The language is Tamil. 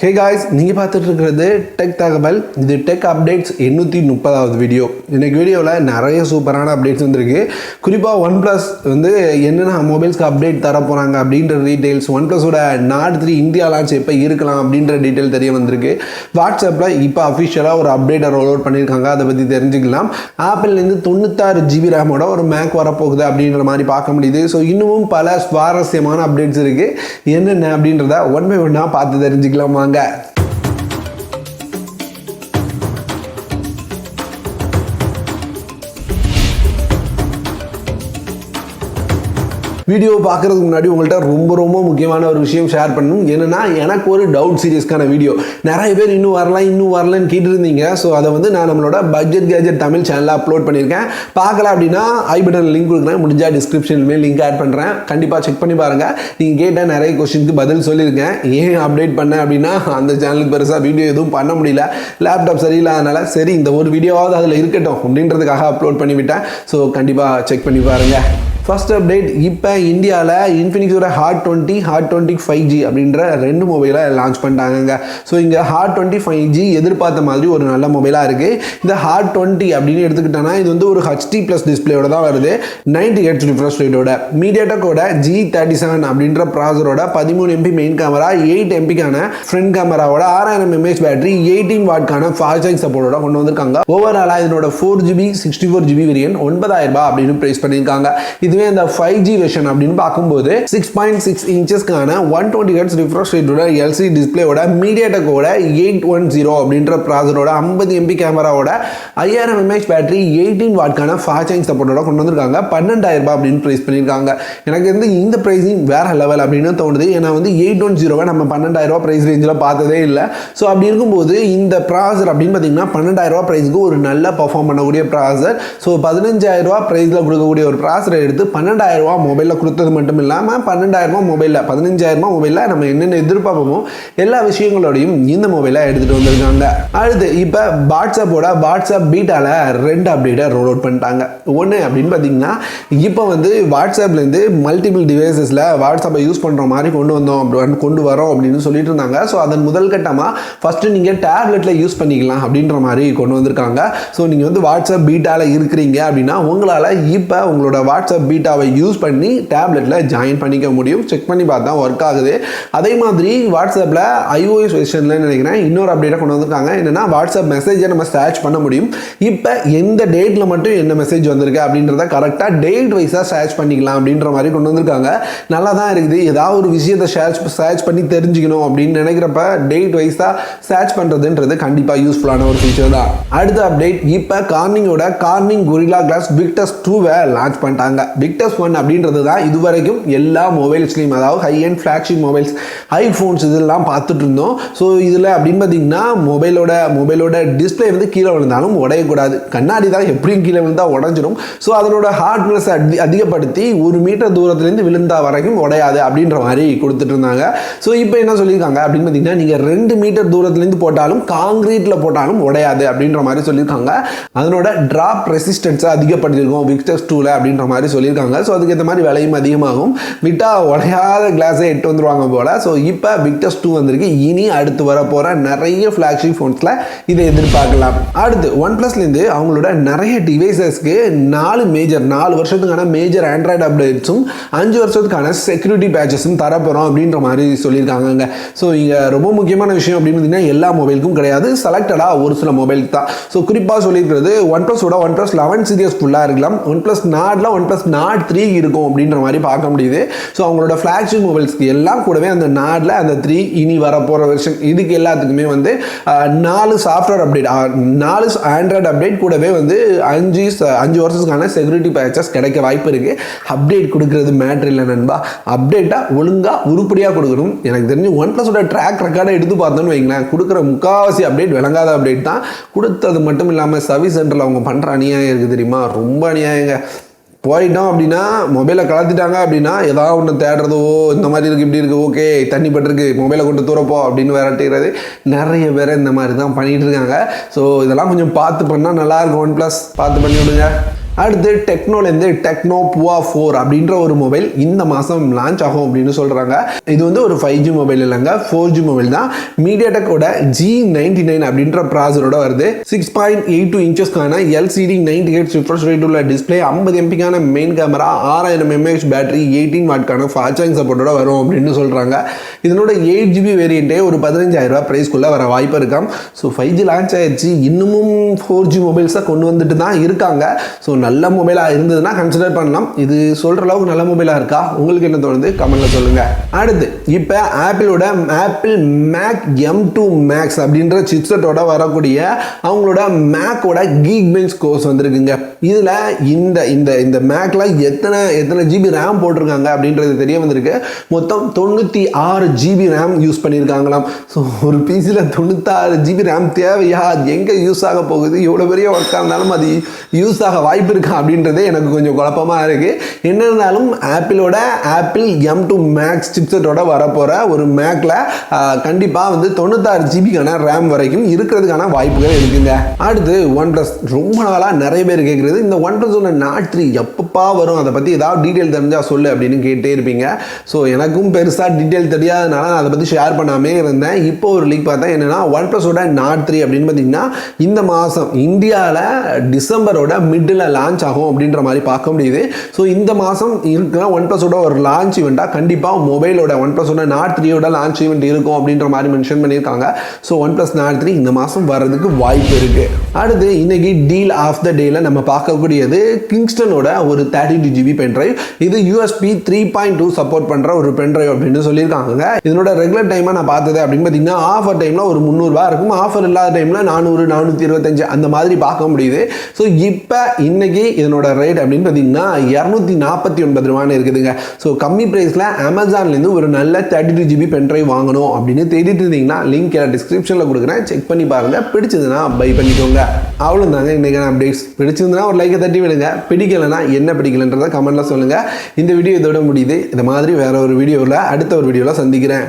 Hey guys, நீங்கள் பார்த்துட்டு இருக்கிறது டெக் தகவல். இது டெக் அப்டேட்ஸ் 830வது வீடியோ. இன்னைக்கு வீடியோவில் நிறைய சூப்பரான அப்டேட்ஸ் வந்துருக்கு. குறிப்பாக ஒன்ப்ளஸ் வந்து என்னென்ன மொபைல்ஸ்க்கு அப்டேட் தர போகிறாங்க அப்படின்ற டீட்டெயில்ஸ், ஒன்ப்ளஸோட நாட் 3 இந்தியா லான்ச் எப்போ இருக்கலாம் அப்படின்ற டீட்டெயில் தெரிய வந்திருக்கு. வாட்ஸ்அப்பில் இப்போ அஃபிஷியலாக ஒரு அப்டேட்டை ரோல் அவுட் பண்ணியிருக்காங்க, அதை பற்றி தெரிஞ்சுக்கலாம். ஆப்பிள்லேருந்து 96 GB ரேமோட ஒரு மேக் வரப்போகுது அப்படின்ற மாதிரி பார்க்க முடியுது. ஸோ இன்னமும் பல சுவாரஸ்யமான அப்டேட்ஸ் இருக்குது. என்னென்ன அப்படின்றத ஒன் பை ஒன்னாக பார்த்து தெரிஞ்சுக்கலாம். வாங்க. வீடியோ பார்க்குறதுக்கு முன்னாடி உங்கள்கிட்ட ரொம்ப முக்கியமான ஒரு விஷயம் ஷேர் பண்ணணும். என்னென்னா, எனக்கு ஒரு டவுட் சீரியஸ்க்கான வீடியோ நிறைய பேர் இன்னும் வரலன்னு கேட்டுருந்தீங்க. ஸோ அதை வந்து நான் நம்மளோட பட்ஜெட் கேஜெட் தமிழ் சேனலில் அப்லோட் பண்ணியிருக்கேன். பார்க்கல அப்படின்னா ஐ பட்டன் லிங்க் கொடுக்குறேன், முடிஞ்சால் டிஸ்கிரிப்ஷன்லேயே லிங்க் ஆட் பண்ணுறேன். கண்டிப்பாக செக் பண்ணி பாருங்கள். நீங்கள் கேட்ட நிறைய கொஸ்டினுக்கு பதில் சொல்லியிருக்கேன். ஏன் அப்டேட் பண்ணேன் அப்படின்னா, அந்த சேனலுக்கு பெருசாக வீடியோ எதுவும் பண்ண முடியல, லேப்டாப் சரியில்லாதனால சரி இந்த ஒரு வீடியோவாவது அதில் இருக்கட்டும் அப்படின்றதுக்காக அப்லோட் பண்ணிவிட்டேன். ஸோ கண்டிப்பாக செக் பண்ணி பாருங்கள். ஃபர்ஸ்ட் அப்டேட், இப்போ இந்தியாவில் இன்ஃபினிக்ஸோட ஹாட் 20 5G அப்படின்ற ரெண்டு மொபைலை லான்ச் பண்ணிட்டாங்க. ஸோ இங்கே ஹாட் 20 5G எதிர்பார்த்த மாதிரி ஒரு நல்ல மொபைலாக இருக்குது. இந்த ஹாட் 20 அப்படின்னு எடுத்துக்கிட்டோன்னா இது வந்து ஒரு HD+ டிஸ்பிளேயோட தான் வருது. 90 Hz ரிஃப்ரெஷ் ரேட்டோட, மீடியாடெக்கோட G37 அப்படின்ற ப்ராசரோட, 13 MP மெயின் கேமரா, 8 MPக்கான ஃப்ரண்ட் கேமராவோட, 6000 mAh பேட்டரி, 18 வாட்கான ஃபாஸ்ட் சார்ஜிங் சப்போர்ட்டோட கொண்டு வந்திருக்காங்க. ஓவராலாக இதனோட 4GB 64GB வேரியன்ட் 9000 அப்படின்னு பிரைஸ் பண்ணியிருக்காங்க. இது இந்த 5G வெர்ஷன் அப்படின்னு பார்க்கும்போது 6.6 இன்ச்சஸ்க்கான 120 Hz ரிஃப்ரெஷ் ரேட்டோட LCD டிஸ்பிளேயோட, மீடியாடெக்கோட 810 அப்படின்ற ப்ராசரோட, 50 MP கேமராவோட, 5000 mAh பேட்டரி, 18 வாட்கான ஃபாஸ்ட் சார்ஜிங் சப்போர்ட்டோட கொண்டு வந்திருக்காங்க. 12000 அப்படின்னு பிரைஸ் பண்ணியிருக்காங்க. எனக்கு வந்து இந்த பிரைஸிங் வேற லெவல் அப்படின்னு தோணுது. ஏன்னா வந்து 810 நம்ம 12000 பிரைஸ் ரேஞ்சில் பார்த்ததே இல்லை. ஸோ அப்படி இருக்கும்போது இந்த ப்ராசர் அப்படின்னு பார்த்தீங்கன்னா 12000 பிரைஸ்க்கு ஒரு நல்ல பர்ஃபார்ம் பண்ணக்கூடிய ப்ராசர். ஸோ 15000 பிரைஸில் கொடுக்கக்கூடிய ஒரு ப்ராசரை எடுத்து 12000 மொபைலில் கொடுத்தது மட்டும் இல்லாமல் 12000 மொபைலில் 15000 மொபைலில் நம்ம என்னென்ன எதிர்பார்ப்போமோ எல்லா விஷயங்களோடையும் இந்த மொபைலை எடுத்துகிட்டு வந்திருக்காங்க. அடுத்து இப்போ வாட்ஸ்அப் பீட்டாவில் 2 அப்டேட்டை ரோல் அவுட் பண்ணிட்டாங்க. ஒன்று அப்படின்னு பார்த்தீங்கன்னா, இப்போ வந்து வாட்ஸ்அப்லேருந்து மல்டிபிள் டிவைசஸில் வாட்ஸ்அப்பை யூஸ் பண்ணுற மாதிரி கொண்டு வரோம் அப்படின்னு சொல்லிட்டு இருந்தாங்க. ஸோ அதன் முதல் கட்டமாக ஃபஸ்ட்டு நீங்கள் டேப்லெட்டில் யூஸ் பண்ணிக்கலாம் அப்படின்ற மாதிரி கொண்டு வந்திருக்காங்க. ஸோ நீங்கள் வந்து வாட்ஸ்அப் பீட்டாவில் இருக்கிறீங்க அப்படின்னா உங்களால் இப்போ உங்களோட வாட்ஸ்அப் பீட்டாவை யூஸ் பண்ணி டேப்லெட்டில் ஜாயின் பண்ணிக்க முடியும். செக் பண்ணி பார்த்தா ஒர்க் ஆகுது. அதே மாதிரி வாட்ஸ்அப்பில் iOS வெர்ஷனில் நினைக்கிறேன் இன்னொரு அப்டேட்டை கொண்டு வந்திருக்காங்க. என்னென்னா, வாட்ஸ்அப் மெசேஜை நம்ம சர்ச் பண்ண முடியும். இப்போ எந்த டேட்டில் மட்டும் என்ன மெசேஜ் வந்திருக்கு அப்படின்றத கரெக்டாக டேட் வைஸாக சர்ச் பண்ணிக்கலாம் அப்படின்ற மாதிரி கொண்டு வந்திருக்காங்க. நல்லா தான் இருக்குது. ஏதாவது ஒரு விஷயத்தை சர்ச் பண்ணி தெரிஞ்சுக்கணும் அப்படின்னு நினைக்கிறப்ப டேட் வைஸாக சர்ச் பண்ணுறதுன்றது கண்டிப்பாக யூஸ்ஃபுல்லான ஒரு ஃபீச்சர் தான். அடுத்த அப்டேட், இப்போ Corning Gorilla glass Victus 2 launch பண்ணிட்டாங்க. Victus 1 அப்படின்றது தான் இதுவரைக்கும் எல்லா மொபைல்ஸ்லையும், அதாவது high and flagship mobiles, iPhones இதெல்லாம் பார்த்துட்டு இருந்தோம். ஸோ இதில் அப்படின்னு பார்த்தீங்கன்னா மொபைலோட டிஸ்பிளே வந்து கீழே விழுந்தாலும் உடையக்கூடாது. கண்ணாடி தான் எப்படியும் கீழே விழுந்தால் உடஞ்சிடும். ஸோ அதனோட ஹார்ட்னஸ் அதிகப்படுத்தி 1 மீட்டர் தூரத்துலேருந்து விழுந்தா வரைக்கும் உடையாது அப்படின்ற மாதிரி கொடுத்துட்டு இருந்தாங்க. ஸோ இப்போ என்ன சொல்லியிருக்காங்க அப்படின்னு பார்த்தீங்கன்னா, நீங்கள் 2 மீட்டர் தூரத்துலேருந்து போட்டாலும் காங்கிரீட்டில் போட்டாலும் உடையாது அப்படின்ற மாதிரி சொல்லியிருக்காங்க. அதனோட டிராப் ரெசிஸ்டன்ஸை அதிகப்படுத்தியிருக்கோம் Victus 2 அப்படின்ற மாதிரி சொல்லியிருக்காங்க. ஸோ அதுக்கேற்ற மாதிரி விலையும் அதிகமாகும். விட்டா உடையாத கிளாஸை எட்டு வந்துருவாங்க போல. ஸோ இப்போ Victus 2 வந்திருக்கு. இனி அடுத்து வர போகிற நிறைய ஃப்ளாக்ஷிப் ஃபோன்ஸில் இதை எதிர்பார்க்கலாம். அடுத்து ஒன்ப்ளஸ்லேருந்து அவங்களோட நிறைய டிவைசஸ்க்கு 4 வருஷத்துக்கான மேஜர் ஆண்ட்ராய்டு அப்டேட்ஸும் 5 வருஷத்துக்கான செக்யூரிட்டி பேட்சஸும் தரப்போகிறோம் அப்படின்ற மாதிரி சொல்லியிருக்காங்க. ஸோ இங்கே ரொம்ப முக்கியமான விஷயம் அப்படின்னு பார்த்தீங்கன்னா, எல்லா மொபைலுக்கும் கிடையாது, செலக்டடாக ஒரு சில மொபைலுக்கு தான். ஸோ குறிப்பாக சொல்லியிருக்கிறது ஒன்ப்ளஸோட OnePlus 11 சீரியஸ் ஃபுல்லாக இருக்கலாம், OnePlus Nordல OnePlus Nord 3 இருக்கும் அப்படின்ற மாதிரி பார்க்க முடியுது. ஸோ அவங்களோட ஃப்ளாக்ஷிப் மொபைல்ஸ்க்கு எல்லாம் கூடவே அந்த நாடில் அந்த 3 இனி வரப்போகிற வெர்ஷன் இதுக்கு எல்லாத்துக்குமே வந்து 4 சாஃப்ட்வேர் அப்டேட், 4 ஆண்ட்ராய்டு அப்டேட் கூடவே வந்து 5 வருஷத்துக்கான செக்யூரிட்டி பேட்சஸ் கிடைக்க வாய்ப்பு இருக்குது. அப்டேட் கொடுக்குறது மேட்ரு இல்லை நண்பா, அப்டேட்டாக ஒழுங்காக உருப்படியாக கொடுக்கணும். எனக்கு தெரிஞ்சு ஒன்ப்ளஸோட ட்ராக் ரெக்கார்டை எடுத்து பார்த்தோன்னு வைங்களேன், கொடுக்குற முக்கால்வாசி அப்டேட் விளங்காத அப்டேட் தான். கொடுத்தது மட்டும் இல்லாமல் சர்வீஸ் சென்டரில் அவங்க பண்ணுற அநியாயம் இருக்குது தெரியுமா, ரொம்ப அநியாயங்க. போயிட்டோம் அப்படின்னா மொபைலை கலத்திட்டாங்க அப்படின்னா ஏதாவது ஒன்று தேடுறதோ இந்த மாதிரி இருக்குது இப்படி இருக்குது, ஓகே தண்ணி பட்டிருக்கு மொபைலை கொண்டு தூரப்போ அப்படின்னு விரட்டிடுறது நிறைய பேர் இந்த மாதிரி தான் பண்ணிகிட்டு இருக்காங்க. ஸோ இதெல்லாம் கொஞ்சம் பார்த்து பண்ணால் நல்லாயிருக்கும். OnePlus பார்த்து பண்ணி விடுங்க. அடுத்து டெக்னோலேருந்து டெக்னோ Pova 4 அப்படின்ற ஒரு மொபைல் இந்த மாதம் லான்ச் ஆகும் அப்படின்னு சொல்கிறாங்க. இது வந்து ஒரு 5G மொபைல் இல்லைங்க, 4G மொபைல் தான். மீடியாடெக்கோட G99 அப்படின்ற ப்ராசரோட வருது. 6.82 இன்ச்சஸ்க்கான LCD 90 Hz ரிஃப்ரெஷ் ரேட் உள்ள டிஸ்பிளே, 50 MPக்கான மெயின் கேமரா, 6000 mAh பேட்டரி, 18 வாட்கான ஃபாஸ்ட் சார்ஜிங் சப்போர்ட்டோட வரும் அப்படின்னு சொல்கிறாங்க. இதனோட 8GB வேரியண்ட்டே ஒரு 15,000 ப்ரைஸ்க்குள்ளே வர வாய்ப்பு இருக்காம். ஸோ 5G லான்ச் ஆயிடுச்சு, இன்னமும் 4G மொபைல்ஸாக கொண்டு வந்துட்டு தான் இருக்காங்க. ஸோ நல்ல மொபைலாக இருந்ததுன்னா கன்சிடர் பண்ணலாம். இது சொல்கிற அளவுக்கு நல்ல மொபைலாக இருக்கா? உங்களுக்கு என்ன தோணுது கமெண்ட்டில் சொல்லுங்கள். அடுத்து இப்போ ஆப்பிளோட ஆப்பிள் மேக் M2 Max அப்படின்ற சிப்செட்டோட வரக்கூடிய அவங்களோட மேக்கோட கீக் பெஞ்ச் கோர்ஸ் வந்திருக்குங்க. இதில் இந்த இந்த இந்த மேக்கில் எத்தனை ஜிபி ரேம் போட்டிருக்காங்க அப்படின்றது தெரிய வந்திருக்கு. மொத்தம் 96 GB ரேம் யூஸ் பண்ணியிருக்காங்களாம். ஸோ ஒரு பிசியில் 96 GB ரேம் தேவையா? அது எங்கே யூஸ் ஆக போகுது? எவ்வளோ பெரிய ஒர்க்காக இருந்தாலும் அது யூஸ் ஆக வாய்ப்பு இருக்கா அப்படின்றதே எனக்கு கொஞ்சம் குழப்பமாக இருக்குது. என்ன இருந்தாலும் ஆப்பிளோட ஆப்பிள் M2 Max சிப்செட்டோட வரப்போகிற ஒரு மேக்கில் கண்டிப்பாக வந்து 96 ஜிபிக்கான ரேம் வரைக்கும் இருக்கிறதுக்கான வாய்ப்புகள் இருக்குங்க. அடுத்து OnePlus. ரொம்ப நாளாக நிறைய பேர் கேட்குறது, இந்த OnePlus Nord 3 எப்பப்பா வரும், அதை பற்றி ஏதாவது டீட்டெயில் தெரிஞ்சால் சொல்லு அப்படின்னு கேட்டே இருப்பீங்க. ஸோ எனக்கும் பெருசாக டீட்டெயில் தெரியாதனால நான் அதை பற்றி ஷேர் பண்ணாமே இருந்தேன். இப்போ ஒரு லீக் பார்த்தா என்னென்னா OnePlusோட Nord 3 அப்படின்னு பார்த்தீங்கன்னா இந்த மாதம் இந்தியாவில் டிசம்பரோட மிடில் லான்ச் ஆகும் அப்படின்ற மாதிரி பார்க்க முடியுது. ஸோ இந்த மாதம் இருக்கிற OnePlusோட ஒரு லான்ச் ஈவெண்ட்டாக கண்டிப்பாக மொபைலோட OnePlusோட Nord 3யோட லான்ச் ஈவெண்ட் இருக்கும் அப்படின்ற மாதிரி மென்ஷன் பண்ணியிருக்காங்க. ஸோ OnePlus Nord 3 இந்த மாதம் வர்றதுக்கு வாய்ப்பு இருக்குது. அடுத்து இன்னைக்கு டீல் ஆஃப் த டேல நம்ம பார்க்கக்கூடியது கிங்ஸ்டனோட ஒரு 32 GB பென்ட்ரைவ். இது USB 3.2 சப்போர்ட் பண்ணுற ஒரு பென்ட்ரைவ் அப்படின்னு சொல்லியிருக்காங்க. இதனோட ரெகுலர் டைமாக நான் பார்த்தது அப்படின்னு பார்த்தீங்கன்னா ஆஃபர் டைமில் ஒரு 300 ரூபா இருக்கும். ஆஃபர் இல்லாத டைமில் 400 425 அந்த மாதிரி பார்க்க முடியுது. ஸோ இப்போ இன்னைக்கு இதனோட ரேட் அப்படின்னு பார்த்தீங்கன்னா 249 ரூபான்னு இருக்குதுங்க. ஸோ கம்மி ப்ரைஸில் அமேசான்லேருந்து ஒரு நல்ல 32 GB பென்ட்ரைவ் வாங்கணும் அப்படின்னு தேடிட்டு இருந்தீங்கன்னா லிங்க் டிஸ்கிரிப்ஷனில் கொடுக்குறேன், செக் பண்ணி பாருங்கள். பிடிச்சதுன்னா பை பண்ணிக்கோங்க. அவ்வளோதாங்க இன்றைக்கான அப்டேட்ஸ். பிடிச்சிருந்தனா ஒரு லைக்கை தட்டி விடுங்க, பிடிக்கலைன்னா என்ன பிடிக்கலன்றதை கமெண்ட்டில் சொல்லுங்கள். இந்த வீடியோ இதோட முடியுது. இந்த மாதிரி வேற ஒரு வீடியோவில் அடுத்த ஒரு வீடியோவில் சந்திக்கிறேன்.